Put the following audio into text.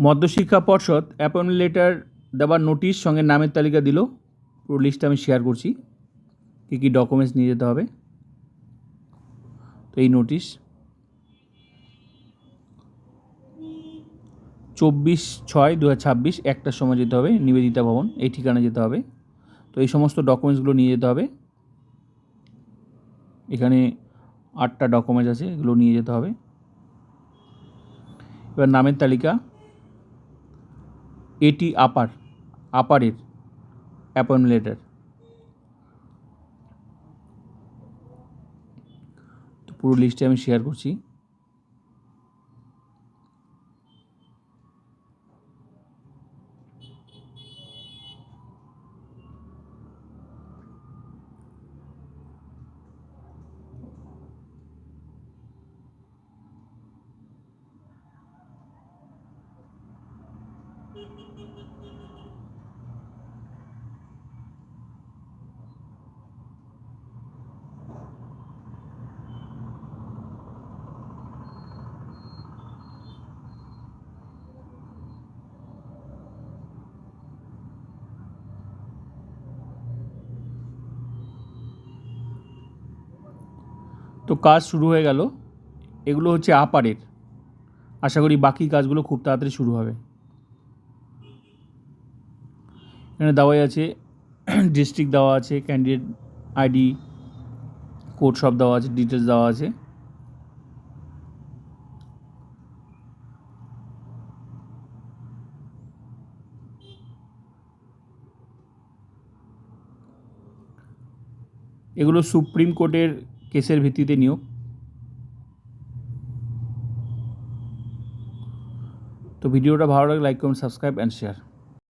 মধ্যশিক্ষা পর্ষদ appointment letter দেওয়ার notice সঙ্গে নামের তালিকা দিল। পুরো লিস্টটা আমি শেয়ার করছি, কী কী ডকুমেন্টস নিয়ে যেতে হবে। তো এই নোটিশ 24/6/2026 একটার সময় যেতে হবে, নিবেদিতা ভবন, এই ঠিকানা যেতে হবে। তো এই সমস্ত ডকুমেন্টসগুলো নিয়ে যেতে হবে। এখানে 8টা ডকুমেন্টস আছে, এগুলো নিয়ে যেতে হবে। এবার নামের তালিকা, এটি আপারের অ্যাপয়েন্টমেন্ট লেটার। তো পুরো লিস্টে আমি শেয়ার করছি। তো কাজ শুরু হয়ে গেল। এগুলো হচ্ছে আপারের। আশা করি বাকি কাজগুলো খুব তাড়াতাড়ি শুরু হবে। এখানে দেওয়াই আছে, ডিস্ট্রিক্ট দেওয়া আছে, ক্যান্ডিডেট আইডি, কোড সব দেওয়া আছে, ডিটেলস দেওয়া আছে। এগুলো সুপ্রিম কোর্টের কেসের ভিত্তিতে নিয়োগ। তো ভিডিওটা ভালো লাগলে like, comment, subscribe and share.